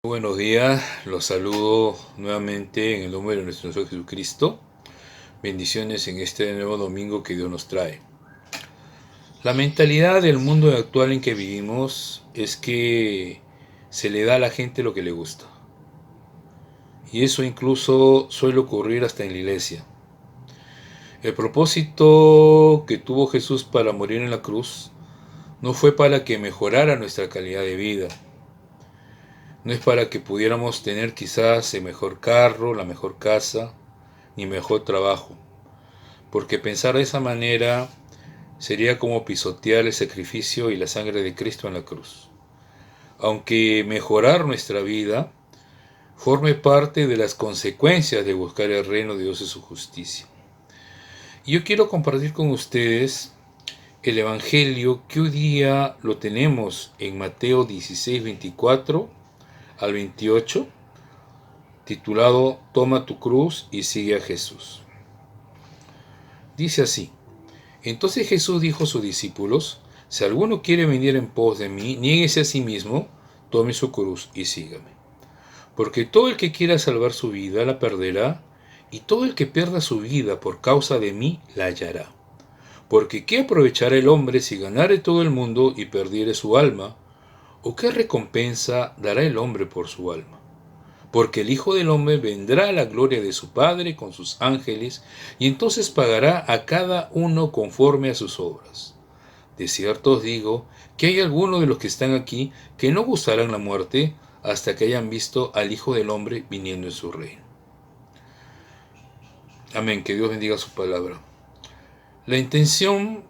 Buenos días, los saludo nuevamente en el nombre de nuestro Señor Jesucristo. Bendiciones en este nuevo domingo que Dios nos trae. La mentalidad del mundo actual en que vivimos es que se le da a la gente lo que le gusta. Y eso incluso suele ocurrir hasta en la iglesia. El propósito que tuvo Jesús para morir en la cruz no fue para que mejorara nuestra calidad de vida. No es para que pudiéramos tener quizás el mejor carro, la mejor casa, ni mejor trabajo. Porque pensar de esa manera sería como pisotear el sacrificio y la sangre de Cristo en la cruz. Aunque mejorar nuestra vida forme parte de las consecuencias de buscar el reino de Dios y su justicia. Y yo quiero compartir con ustedes el Evangelio que hoy día lo tenemos en Mateo 16, 24 al 28, titulado Toma tu cruz y sigue a Jesús. Dice así: Entonces Jesús dijo a sus discípulos: Si alguno quiere venir en pos de mí, niéguese a sí mismo, tome su cruz y sígame. Porque todo el que quiera salvar su vida la perderá, y todo el que pierda su vida por causa de mí la hallará. Porque ¿qué aprovechará el hombre si ganare todo el mundo y perdiere su alma? ¿O qué recompensa dará el hombre por su alma? Porque el Hijo del Hombre vendrá a la gloria de su Padre con sus ángeles, y entonces pagará a cada uno conforme a sus obras. De cierto os digo que hay algunos de los que están aquí que no gustarán la muerte hasta que hayan visto al Hijo del Hombre viniendo en su reino. Amén, que Dios bendiga su palabra. La intención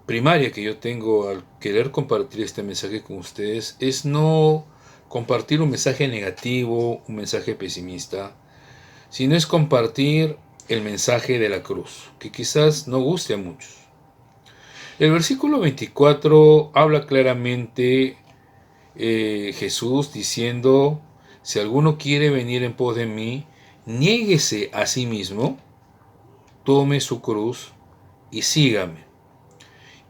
primaria que yo tengo al querer compartir este mensaje con ustedes es no compartir un mensaje negativo, un mensaje pesimista, sino es compartir el mensaje de la cruz, que quizás no guste a muchos. El versículo 24 habla claramente Jesús diciendo: si alguno quiere venir en pos de mí, niéguese a sí mismo, tome su cruz y sígame.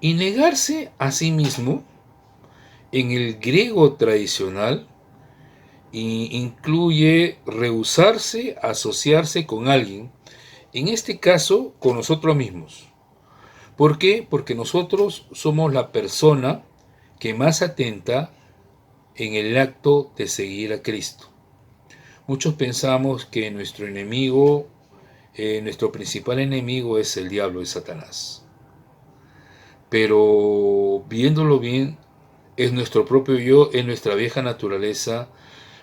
Y negarse a sí mismo, en el griego tradicional, incluye rehusarse a asociarse con alguien, en este caso con nosotros mismos. ¿Por qué? Porque nosotros somos la persona que más atenta en el acto de seguir a Cristo. Muchos pensamos que nuestro enemigo, nuestro principal enemigo es el diablo, es Satanás. Pero viéndolo bien, es nuestro propio yo, es nuestra vieja naturaleza,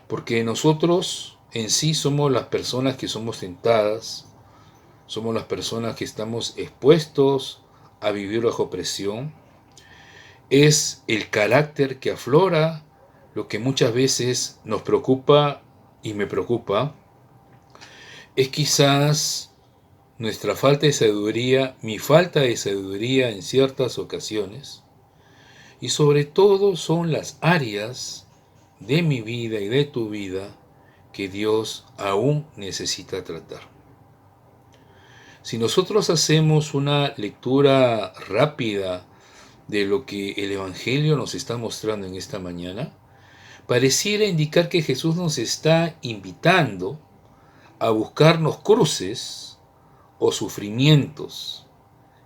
porque nosotros en sí somos las personas que somos tentadas, somos las personas que estamos expuestos a vivir bajo presión. Es el carácter que aflora lo que muchas veces nos preocupa y me preocupa. Es quizás nuestra falta de sabiduría, mi falta de sabiduría en ciertas ocasiones. Y sobre todo son las áreas de mi vida y de tu vida que Dios aún necesita tratar. Si nosotros hacemos una lectura rápida de lo que el Evangelio nos está mostrando en esta mañana, pareciera indicar que Jesús nos está invitando a buscarnos cruces o sufrimientos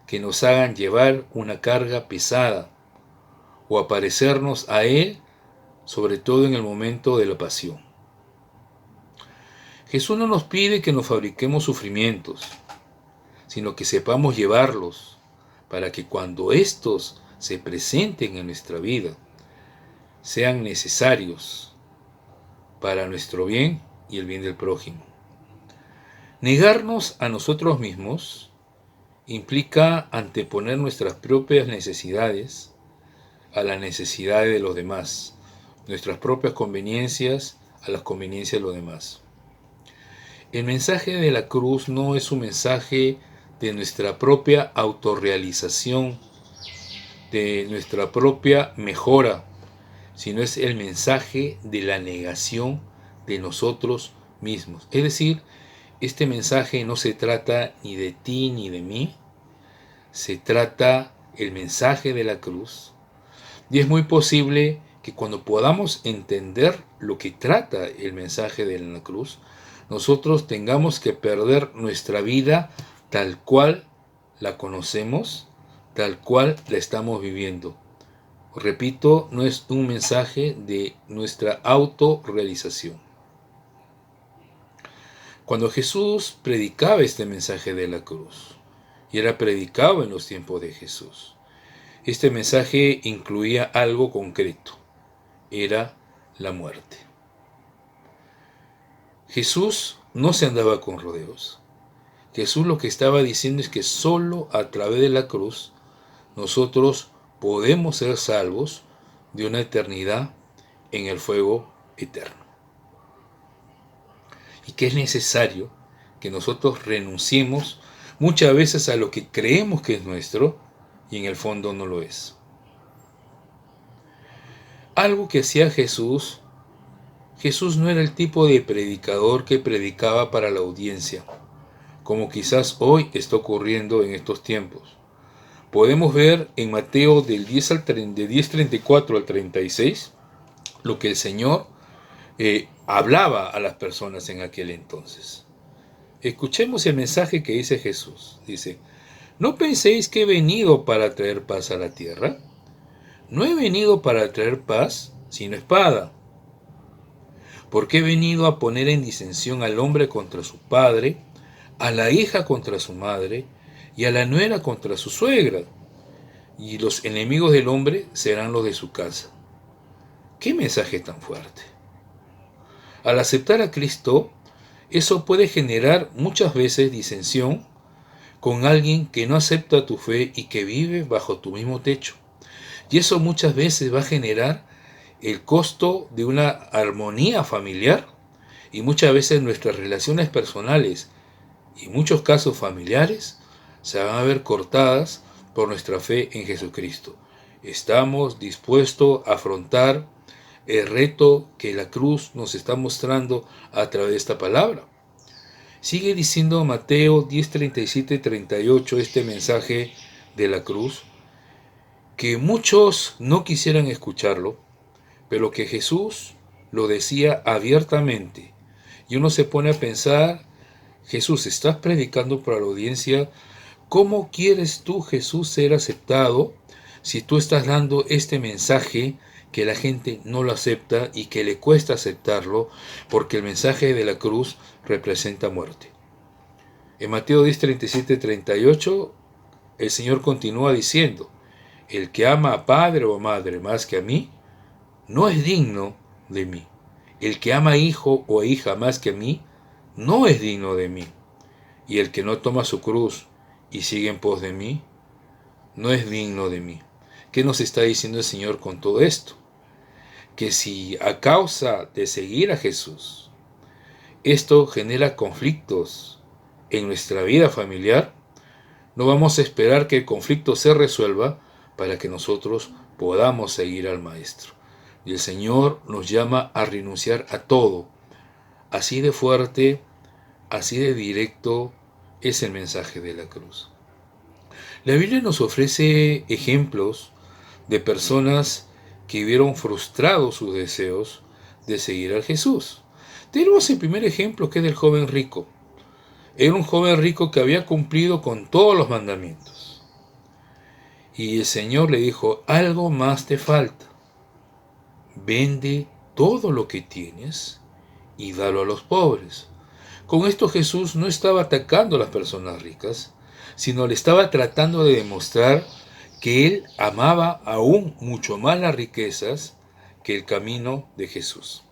que nos hagan llevar una carga pesada o a parecernos a Él, sobre todo en el momento de la pasión. Jesús no nos pide que nos fabriquemos sufrimientos, sino que sepamos llevarlos para que cuando estos se presenten en nuestra vida, sean necesarios para nuestro bien y el bien del prójimo. Negarnos a nosotros mismos implica anteponer nuestras propias necesidades a las necesidades de los demás, nuestras propias conveniencias a las conveniencias de los demás. El mensaje de la cruz no es un mensaje de nuestra propia autorrealización, de nuestra propia mejora, sino es el mensaje de la negación de nosotros mismos. Es decir, este mensaje no se trata ni de ti ni de mí, se trata el mensaje de la cruz, y es muy posible que cuando podamos entender lo que trata el mensaje de la cruz, nosotros tengamos que perder nuestra vida tal cual la conocemos, tal cual la estamos viviendo. Repito, no es un mensaje de nuestra autorrealización. Cuando Jesús predicaba este mensaje de la cruz, y era predicado en los tiempos de Jesús, este mensaje incluía algo concreto, era la muerte. Jesús no se andaba con rodeos. Jesús lo que estaba diciendo es que solo a través de la cruz nosotros podemos ser salvos de una eternidad en el fuego eterno. Y que es necesario que nosotros renunciemos muchas veces a lo que creemos que es nuestro y en el fondo no lo es. Algo que hacía Jesús no era el tipo de predicador que predicaba para la audiencia, como quizás hoy está ocurriendo en estos tiempos. Podemos ver en Mateo del 10:34 al 36 lo que el Señor hablaba a las personas en aquel entonces. Escuchemos el mensaje que dice Jesús. Dice: ¿no penséis que he venido para traer paz a la tierra? No he venido para traer paz, sino espada. Porque he venido a poner en disensión al hombre contra su padre, a la hija contra su madre, y a la nuera contra su suegra, y los enemigos del hombre serán los de su casa. ¿Qué mensaje tan fuerte? Al aceptar a Cristo, eso puede generar muchas veces disensión con alguien que no acepta tu fe y que vive bajo tu mismo techo. Y eso muchas veces va a generar el costo de una armonía familiar, y muchas veces nuestras relaciones personales y muchos casos familiares se van a ver cortadas por nuestra fe en Jesucristo. Estamos dispuestos a afrontar el reto que la cruz nos está mostrando a través de esta palabra. Sigue diciendo Mateo 10:37-38 este mensaje de la cruz, que muchos no quisieran escucharlo, pero que Jesús lo decía abiertamente. Y uno se pone a pensar: Jesús, estás predicando para la audiencia. ¿Cómo quieres tú, Jesús, ser aceptado si tú estás dando este mensaje que la gente no lo acepta y que le cuesta aceptarlo, porque el mensaje de la cruz representa muerte? En Mateo 10:37-38 el Señor continúa diciendo: el que ama a padre o madre más que a mí, no es digno de mí. El que ama a hijo o a hija más que a mí, no es digno de mí. Y el que no toma su cruz y sigue en pos de mí, no es digno de mí. ¿Qué nos está diciendo el Señor con todo esto? Que si a causa de seguir a Jesús, esto genera conflictos en nuestra vida familiar, no vamos a esperar que el conflicto se resuelva para que nosotros podamos seguir al Maestro. Y el Señor nos llama a renunciar a todo. Así de fuerte, así de directo es el mensaje de la cruz. La Biblia nos ofrece ejemplos de personas que vieron frustrados sus deseos de seguir a Jesús. Tenemos el primer ejemplo, que es del joven rico. Era un joven rico que había cumplido con todos los mandamientos. Y el Señor le dijo: algo más te falta. Vende todo lo que tienes y dalo a los pobres. Con esto Jesús no estaba atacando a las personas ricas, sino le estaba tratando de demostrar que él amaba aún mucho más las riquezas que el camino de Jesús.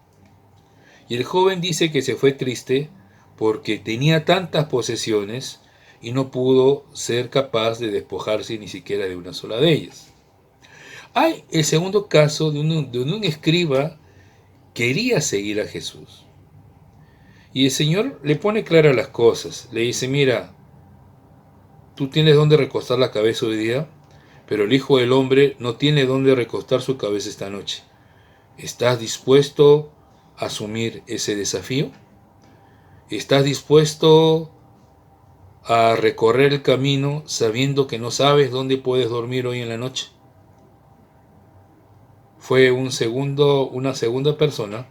Y el joven dice que se fue triste porque tenía tantas posesiones y no pudo ser capaz de despojarse ni siquiera de una sola de ellas. Hay el segundo caso de un escriba que quería seguir a Jesús. Y el Señor le pone claras las cosas. Le dice: mira, tú tienes dónde recostar la cabeza hoy día, pero el Hijo del Hombre no tiene dónde recostar su cabeza esta noche. ¿Estás dispuesto a asumir ese desafío? ¿Estás dispuesto a recorrer el camino sabiendo que no sabes dónde puedes dormir hoy en la noche? fue una segunda persona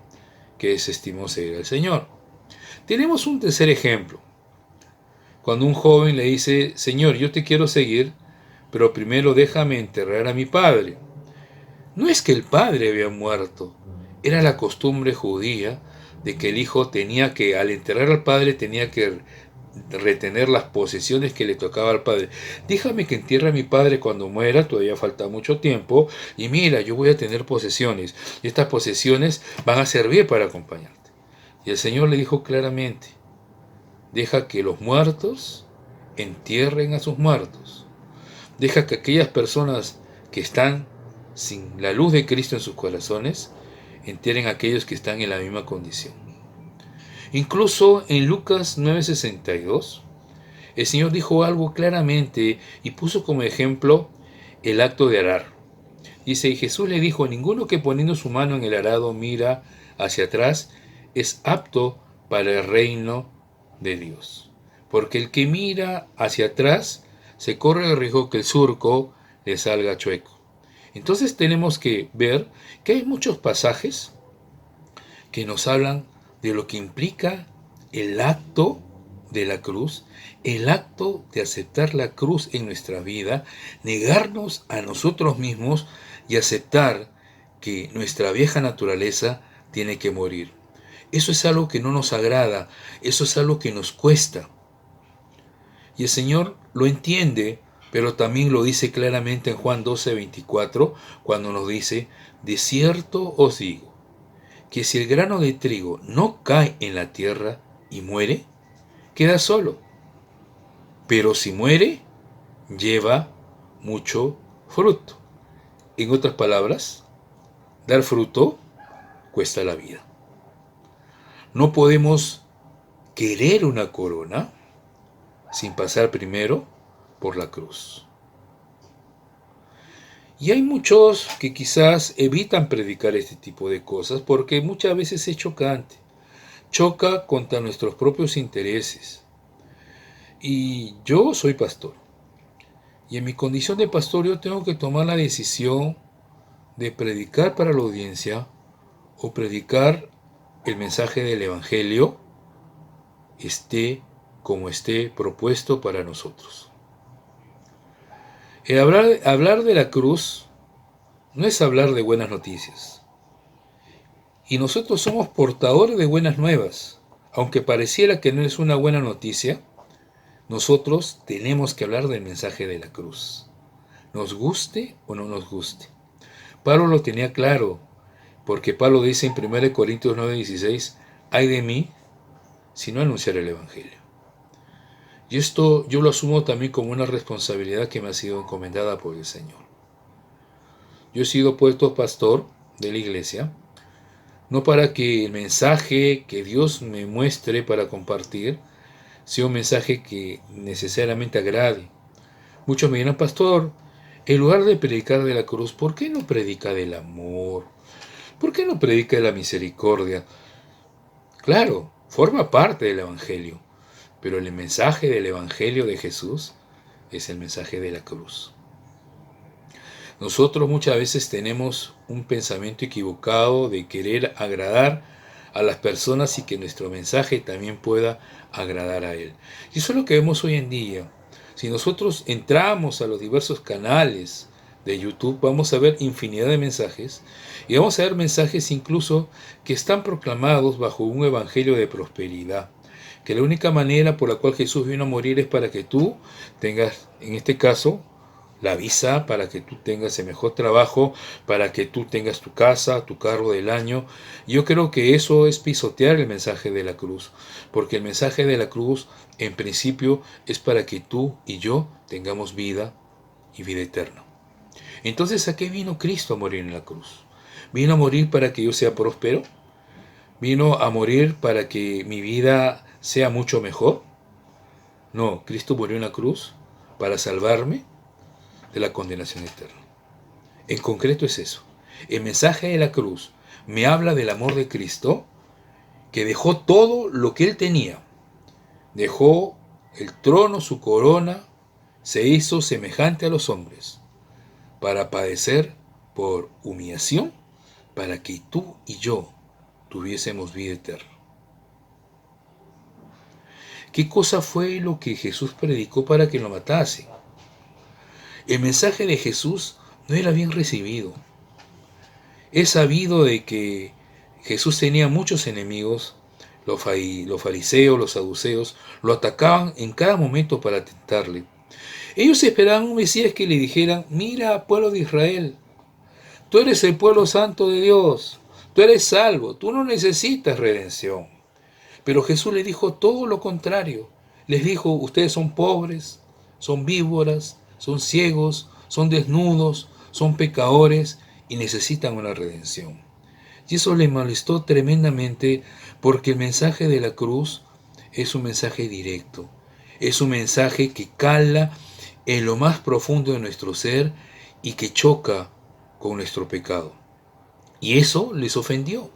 que desestimó seguir al Señor. Tenemos un tercer ejemplo. Cuando un joven le dice: Señor, yo te quiero seguir, pero primero déjame enterrar a mi padre. No es que el padre había muerto, era la costumbre judía de que el hijo tenía que, al enterrar al padre, tenía que retener las posesiones que le tocaba al padre. Déjame que entierre a mi padre cuando muera, todavía falta mucho tiempo, y mira, yo voy a tener posesiones, y estas posesiones van a servir para acompañarte. Y el Señor le dijo claramente: deja que los muertos entierren a sus muertos. Deja que aquellas personas que están sin la luz de Cristo en sus corazones entierren a aquellos que están en la misma condición. Incluso en Lucas 9:62, el Señor dijo algo claramente y puso como ejemplo el acto de arar. Dice: y Jesús le dijo: ninguno que poniendo su mano en el arado mira hacia atrás es apto para el reino de Dios. Porque el que mira hacia atrás se corre el riesgo que el surco le salga chueco. Entonces tenemos que ver que hay muchos pasajes que nos hablan de lo que implica el acto de la cruz, el acto de aceptar la cruz en nuestra vida, negarnos a nosotros mismos y aceptar que nuestra vieja naturaleza tiene que morir. Eso es algo que no nos agrada, eso es algo que nos cuesta. Y el Señor lo entiende, pero también lo dice claramente en Juan 12:24, cuando nos dice: de cierto os digo, que si el grano de trigo no cae en la tierra y muere, queda solo. Pero si muere, lleva mucho fruto. En otras palabras, dar fruto cuesta la vida. No podemos querer una corona sin pasar primero por la cruz. Y hay muchos que quizás evitan predicar este tipo de cosas porque muchas veces es chocante. Choca contra nuestros propios intereses. Y yo soy pastor. Y en mi condición de pastor yo tengo que tomar la decisión de predicar para la audiencia o predicar el mensaje del Evangelio, esté como esté propuesto para nosotros. El hablar de la cruz no es hablar de buenas noticias. Y nosotros somos portadores de buenas nuevas. Aunque pareciera que no es una buena noticia, nosotros tenemos que hablar del mensaje de la cruz. Nos guste o no nos guste. Pablo lo tenía claro, porque Pablo dice en 1 Corintios 9:16, ay de mí si no anunciar el Evangelio. Y esto yo lo asumo también como una responsabilidad que me ha sido encomendada por el Señor. Yo he sido puesto pastor de la iglesia, no para que el mensaje que Dios me muestre para compartir sea un mensaje que necesariamente agrade. Muchos me dirán: pastor, en lugar de predicar de la cruz, ¿por qué no predica del amor? ¿Por qué no predica de la misericordia? Claro, forma parte del Evangelio, pero el mensaje del Evangelio de Jesús es el mensaje de la cruz. Nosotros muchas veces tenemos un pensamiento equivocado de querer agradar a las personas y que nuestro mensaje también pueda agradar a Él. Y eso es lo que vemos hoy en día. Si nosotros entramos a los diversos canales de YouTube, vamos a ver infinidad de mensajes y vamos a ver mensajes incluso que están proclamados bajo un evangelio de prosperidad. Que la única manera por la cual Jesús vino a morir es para que tú tengas, en este caso, la visa, para que tú tengas el mejor trabajo, para que tú tengas tu casa, tu carro del año. Yo creo que eso es pisotear el mensaje de la cruz, porque el mensaje de la cruz en principio es para que tú y yo tengamos vida y vida eterna. Entonces, ¿a qué vino Cristo a morir en la cruz? ¿Vino a morir para que yo sea próspero? ¿Vino a morir para que mi vida sea mucho mejor? No, Cristo murió en la cruz para salvarme de la condenación eterna. En concreto es eso. El mensaje de la cruz me habla del amor de Cristo, que dejó todo lo que Él tenía. Dejó el trono, su corona, se hizo semejante a los hombres para padecer por humillación para que tú y yo tuviésemos vida eterna. ¿Qué cosa fue lo que Jesús predicó para que lo matasen? El mensaje de Jesús no era bien recibido. Es sabido de que Jesús tenía muchos enemigos. Los fariseos, los saduceos, lo atacaban en cada momento para tentarle. Ellos esperaban un Mesías que le dijeran: mira, pueblo de Israel, tú eres el pueblo santo de Dios, tú eres salvo, tú no necesitas redención. Pero Jesús les dijo todo lo contrario. Les dijo: ustedes son pobres, son víboras, son ciegos, son desnudos, son pecadores y necesitan una redención. Y eso les molestó tremendamente, porque el mensaje de la cruz es un mensaje directo, es un mensaje que cala en lo más profundo de nuestro ser y que choca con nuestro pecado. Y eso les ofendió.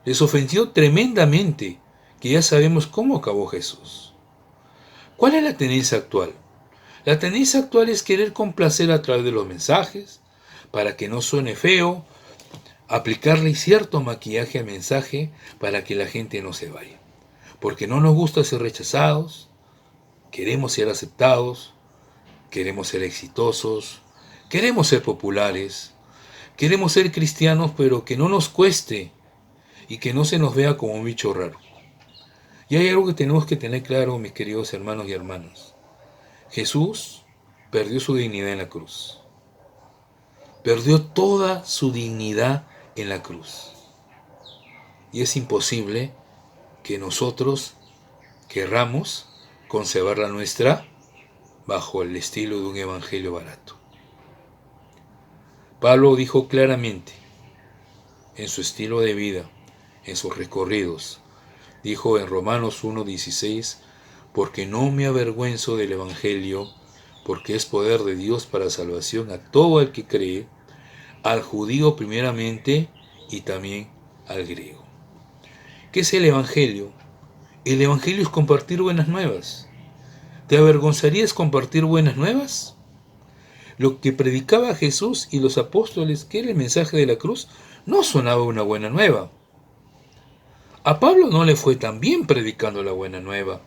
Les ofendió tremendamente, que ya sabemos cómo acabó Jesús. ¿Cuál es la tendencia actual? La tendencia actual es querer complacer a través de los mensajes, para que no suene feo, aplicarle cierto maquillaje al mensaje para que la gente no se vaya. Porque no nos gusta ser rechazados, queremos ser aceptados, queremos ser exitosos, queremos ser populares, queremos ser cristianos, pero que no nos cueste y que no se nos vea como un bicho raro. Y hay algo que tenemos que tener claro, mis queridos hermanos y hermanas. Jesús perdió su dignidad en la cruz. Perdió toda su dignidad en la cruz. Y es imposible que nosotros querramos conservar la nuestra bajo el estilo de un evangelio barato. Pablo dijo claramente, en su estilo de vida, en sus recorridos, dijo en Romanos 1:16, porque no me avergüenzo del evangelio, porque es poder de Dios para salvación a todo el que cree, al judío primeramente y también al griego. ¿Qué es el evangelio? El evangelio es compartir buenas nuevas. ¿Te avergonzarías compartir buenas nuevas? Lo que predicaba Jesús y los apóstoles, que era el mensaje de la cruz, no sonaba una buena nueva. A Pablo no le fue tan bien predicando la buena nueva.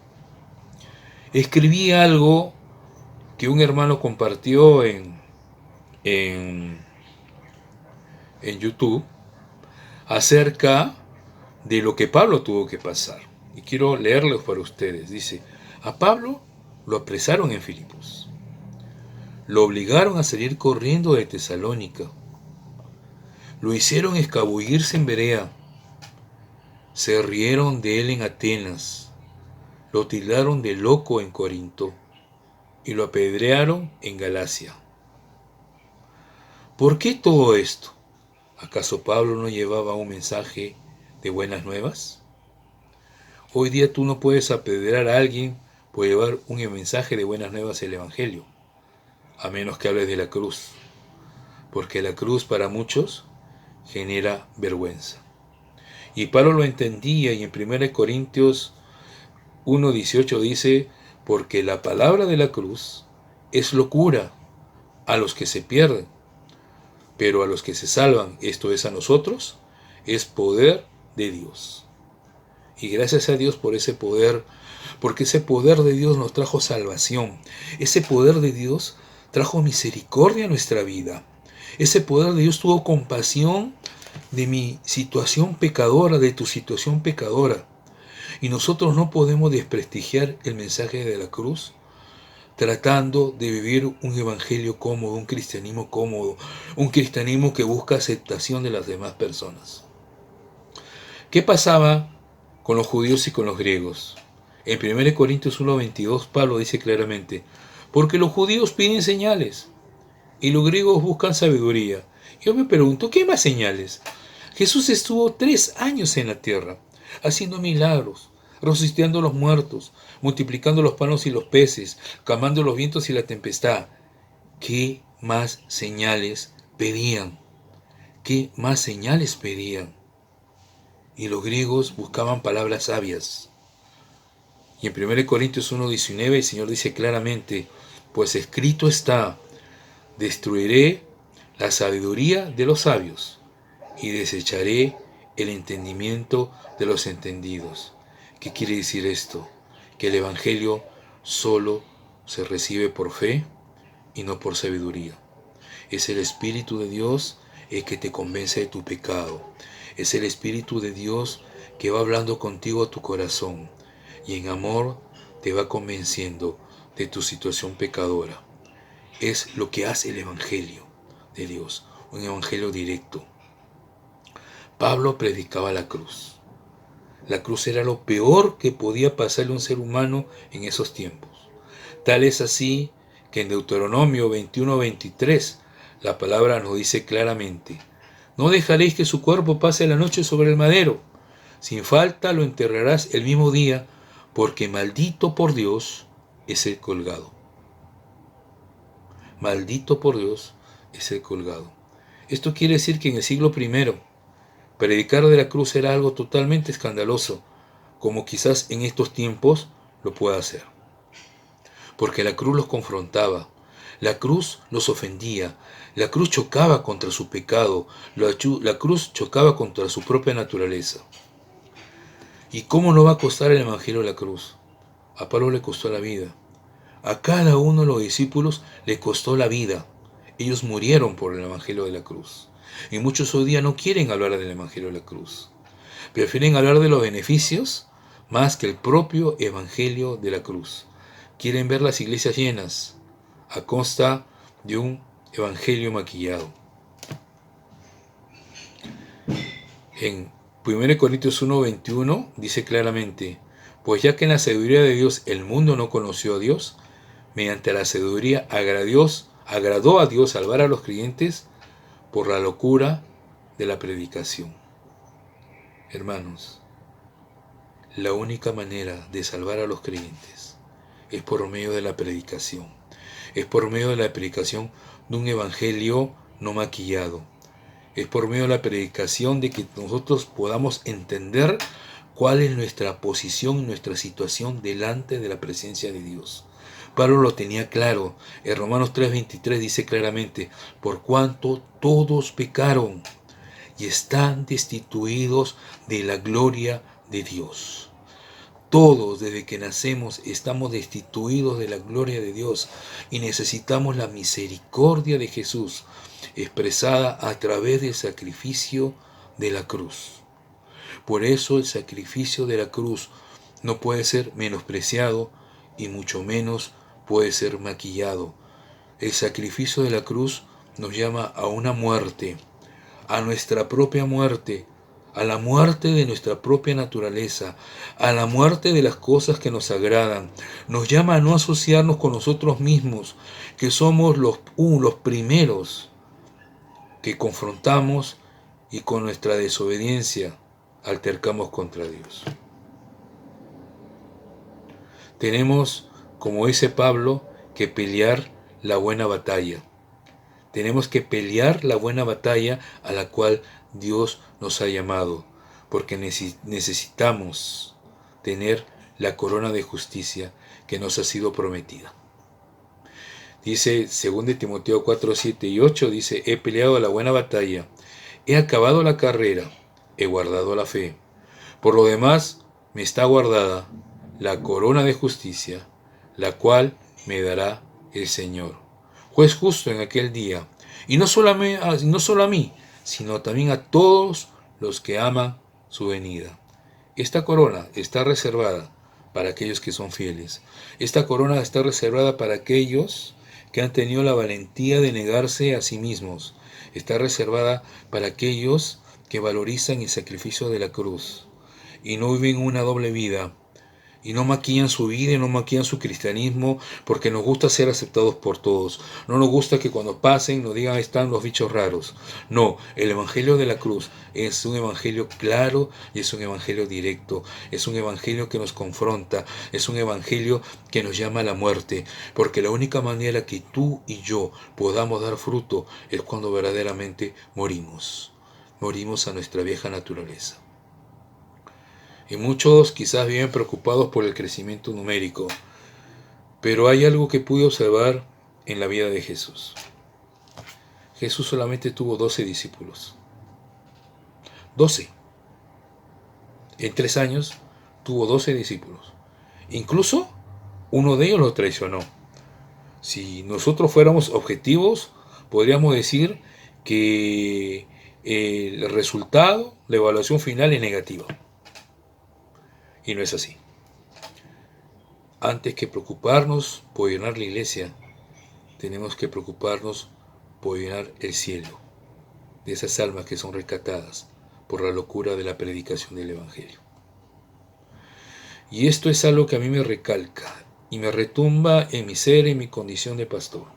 Escribí algo que un hermano compartió en YouTube acerca de lo que Pablo tuvo que pasar. Y quiero leerlos para ustedes. Dice: a Pablo lo apresaron en Filipos. Lo obligaron a salir corriendo de Tesalónica. Lo hicieron escabullirse en Berea. Se rieron de él en Atenas. Lo tildaron de loco en Corinto. Y lo apedrearon en Galacia. ¿Por qué todo esto? ¿Acaso Pablo no llevaba un mensaje de buenas nuevas? Hoy día tú no puedes apedrear a alguien por llevar un mensaje de buenas nuevas el Evangelio, a menos que hables de la cruz, porque la cruz para muchos genera vergüenza. Y Pablo lo entendía, y en 1 Corintios 1:18 dice: porque la palabra de la cruz es locura a los que se pierden, pero a los que se salvan, esto es a nosotros, es poder de Dios. Y gracias a Dios por ese poder, porque ese poder de Dios nos trajo salvación. Ese poder de Dios trajo misericordia a nuestra vida. Ese poder de Dios tuvo compasión de mi situación pecadora, de tu situación pecadora. Y nosotros no podemos desprestigiar el mensaje de la cruz tratando de vivir un evangelio cómodo, un cristianismo cómodo, un cristianismo que busca aceptación de las demás personas. ¿Qué pasaba con los judíos y con los griegos? En 1 Corintios 1:22 Pablo dice claramente: porque los judíos piden señales y los griegos buscan sabiduría. Yo me pregunto, ¿qué más señales? Jesús estuvo 3 años en la tierra, haciendo milagros, resucitando a los muertos, multiplicando los panes y los peces, calmando los vientos y la tempestad. ¿Qué más señales pedían? ¿Qué más señales pedían? Y los griegos buscaban palabras sabias. Y en 1 Corintios 1:19 el Señor dice claramente: pues escrito está, destruiré la sabiduría de los sabios y desecharé el entendimiento de los entendidos. ¿Qué quiere decir esto? Que el Evangelio solo se recibe por fe y no por sabiduría. Es el Espíritu de Dios el que te convence de tu pecado. Es el Espíritu de Dios que va hablando contigo a tu corazón y en amor te va convenciendo de tu situación pecadora. Es lo que hace el Evangelio de Dios, un Evangelio directo. Pablo predicaba la cruz. La cruz era lo peor que podía pasarle a un ser humano en esos tiempos. Tal es así que en Deuteronomio 21:23 la palabra nos dice claramente: no dejaréis que su cuerpo pase la noche sobre el madero. Sin falta lo enterrarás el mismo día, porque maldito por Dios es el colgado. Maldito por Dios es el colgado. Esto quiere decir que en el siglo I, predicar de la cruz era algo totalmente escandaloso, como quizás en estos tiempos lo pueda hacer. Porque la cruz los confrontaba, la cruz los ofendía, la cruz chocaba contra su pecado, la cruz chocaba contra su propia naturaleza. ¿Y cómo no va a costar el Evangelio la cruz? A Pablo le costó la vida. A cada uno de los discípulos le costó la vida. Ellos murieron por el Evangelio de la cruz. Y muchos hoy día no quieren hablar del Evangelio de la cruz. Prefieren hablar de los beneficios más que el propio Evangelio de la cruz. Quieren ver las iglesias llenas a costa de un Evangelio maquillado. En 1 Corintios 1:21 dice claramente: pues ya que en la sabiduría de Dios el mundo no conoció a Dios, mediante la sabiduría agradó a Dios salvar a los creyentes por la locura de la predicación. Hermanos, la única manera de salvar a los creyentes es por medio de la predicación. Es por medio de la predicación de un evangelio no maquillado. Es por medio de la predicación de que nosotros podamos entender cuál es nuestra posición, nuestra situación delante de la presencia de Dios. Pablo lo tenía claro. En Romanos 3:23 dice claramente: por cuanto todos pecaron y están destituidos de la gloria de Dios. Todos desde que nacemos estamos destituidos de la gloria de Dios y necesitamos la misericordia de Jesús expresada a través del sacrificio de la cruz. Por eso el sacrificio de la cruz no puede ser menospreciado y mucho menos puede ser maquillado. El sacrificio de la cruz nos llama a una muerte, a nuestra propia muerte, a la muerte de nuestra propia naturaleza, a la muerte de las cosas que nos agradan. Nos llama a no asociarnos con nosotros mismos, que somos los primeros que confrontamos y con nuestra desobediencia altercamos contra Dios. Tenemos, como dice Pablo, que pelear la buena batalla. Tenemos que pelear la buena batalla a la cual Dios nos ha llamado, porque necesitamos tener la corona de justicia que nos ha sido prometida. Dice 2 Timoteo 4:7-8, dice: he peleado la buena batalla, he acabado la carrera, he guardado la fe. Por lo demás, me está guardada la corona de justicia, la cual me dará el Señor, juez justo en aquel día, y no solo a mí, sino también a todos los que aman su venida. Esta corona está reservada para aquellos que son fieles. Esta corona está reservada para aquellos que han tenido la valentía de negarse a sí mismos. Está reservada para aquellos que valorizan el sacrificio de la cruz y no viven una doble vida, y no maquillan su vida y no maquillan su cristianismo, porque nos gusta ser aceptados por todos. No nos gusta que cuando pasen nos digan: ahí están los bichos raros. No, el evangelio de la cruz es un evangelio claro y es un evangelio directo. Es un evangelio que nos confronta, es un evangelio que nos llama a la muerte, porque la única manera que tú y yo podamos dar fruto es cuando verdaderamente morimos a nuestra vieja naturaleza. Y muchos quizás viven preocupados por el crecimiento numérico, pero hay algo que pude observar en la vida de Jesús. Jesús solamente tuvo 12 discípulos. 12. En 3 años tuvo 12 discípulos. Incluso uno de ellos lo traicionó. Si nosotros fuéramos objetivos, podríamos decir que el resultado, la evaluación final es negativa. Y no es así. Antes que preocuparnos por llenar la iglesia, tenemos que preocuparnos por llenar el cielo, de esas almas que son rescatadas por la locura de la predicación del Evangelio. Y esto es algo que a mí me recalca y me retumba en mi ser, en mi condición de pastor.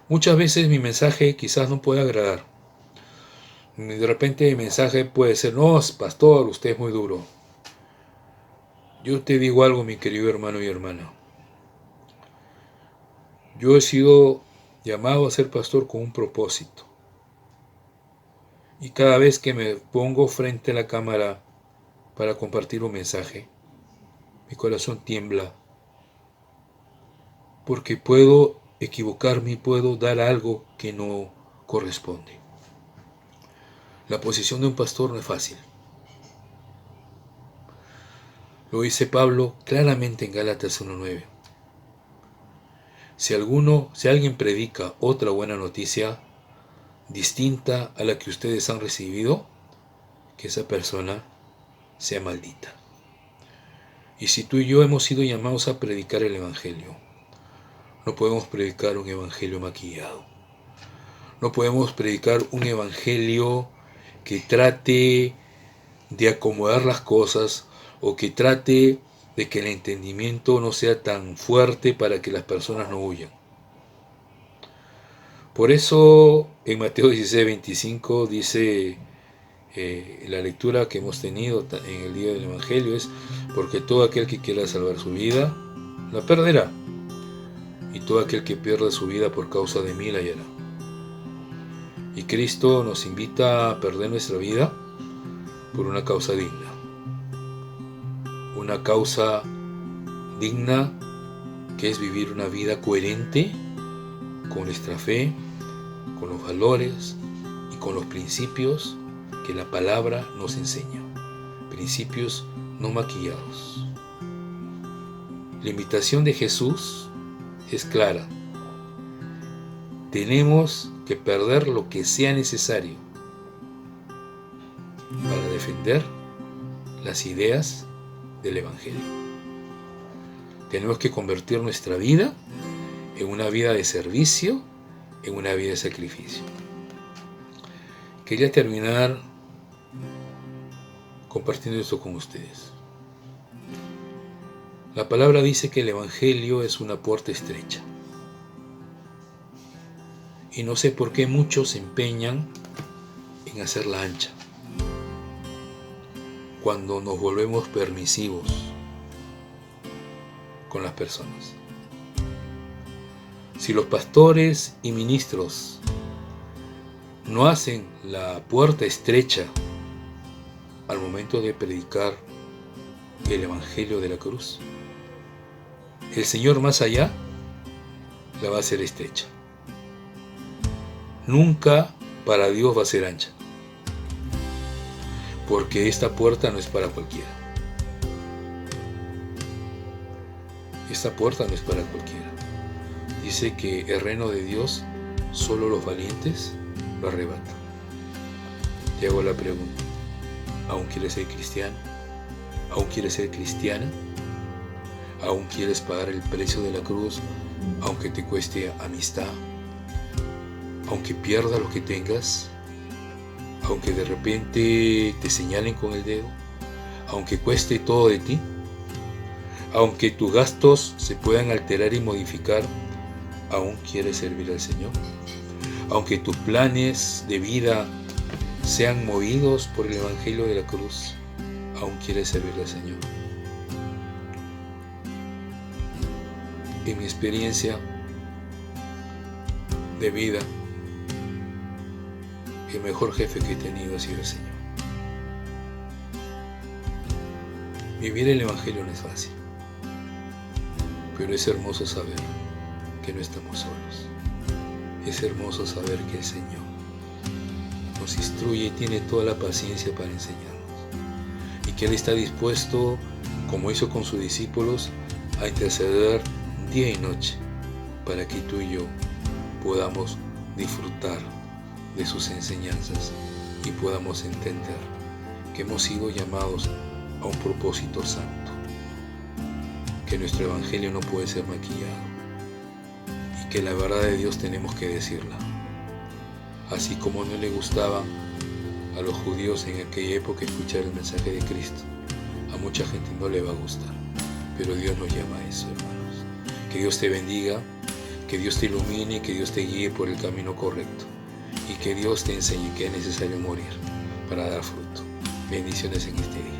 Muchas veces mi mensaje quizás no puede agradar. De repente mi mensaje puede ser: no, pastor, usted es muy duro. Yo te digo algo, mi querido hermano y hermana. Yo he sido llamado a ser pastor con un propósito. Y cada vez que me pongo frente a la cámara para compartir un mensaje, mi corazón tiembla, porque puedo equivocarme y puedo dar algo que no corresponde. La posición de un pastor no es fácil. Lo dice Pablo claramente en Gálatas 1:9. Si alguien predica otra buena noticia distinta a la que ustedes han recibido, que esa persona sea maldita. Y si tú y yo hemos sido llamados a predicar el Evangelio, no podemos predicar un Evangelio maquillado. No podemos predicar un Evangelio que trate de acomodar las cosas o que trate de que el entendimiento no sea tan fuerte para que las personas no huyan. Por eso en Mateo 16:25 dice la lectura que hemos tenido en el día del Evangelio es: porque todo aquel que quiera salvar su vida, la perderá. Y todo aquel que pierda su vida por causa de mí la hallará. Y Cristo nos invita a perder nuestra vida por una causa digna. Una causa digna que es vivir una vida coherente con nuestra fe, con los valores y con los principios que la palabra nos enseña. Principios no maquillados. La invitación de Jesús es clara. Tenemos que perder lo que sea necesario para defender las ideas del Evangelio. Tenemos que convertir nuestra vida en una vida de servicio, en una vida de sacrificio. Quería terminar compartiendo esto con ustedes. La palabra dice que el Evangelio es una puerta estrecha. Y no sé por qué muchos se empeñan en hacerla ancha, cuando nos volvemos permisivos con las personas. Si los pastores y ministros no hacen la puerta estrecha al momento de predicar el Evangelio de la cruz, el Señor más allá la va a hacer estrecha. Nunca para Dios va a ser ancha, porque esta puerta no es para cualquiera. Esta puerta no es para cualquiera. Dice que el reino de Dios solo los valientes lo arrebatan. Te hago la pregunta: ¿aún quieres ser cristiano? ¿Aún quieres ser cristiana? ¿Aún quieres pagar el precio de la cruz, aunque te cueste amistad? Aunque pierdas lo que tengas, aunque de repente te señalen con el dedo, aunque cueste todo de ti, aunque tus gastos se puedan alterar y modificar, ¿aún quieres servir al Señor? Aunque tus planes de vida sean movidos por el Evangelio de la cruz, ¿aún quieres servir al Señor? En mi experiencia de vida, el mejor jefe que he tenido ha sido el Señor. Vivir el Evangelio no es fácil, pero es hermoso saber que no estamos solos. Es hermoso saber que el Señor nos instruye y tiene toda la paciencia para enseñarnos. Y que Él está dispuesto, como hizo con sus discípulos, a interceder día y noche para que tú y yo podamos disfrutar de sus enseñanzas y podamos entender que hemos sido llamados a un propósito santo, que nuestro evangelio no puede ser maquillado y que la verdad de Dios tenemos que decirla. Así como no le gustaba a los judíos en aquella época escuchar el mensaje de Cristo, a mucha gente no le va a gustar, pero Dios nos llama a eso, hermanos. Que Dios te bendiga, que Dios te ilumine, que Dios te guíe por el camino correcto y que Dios te enseñe que es necesario morir para dar fruto. Bendiciones en este día.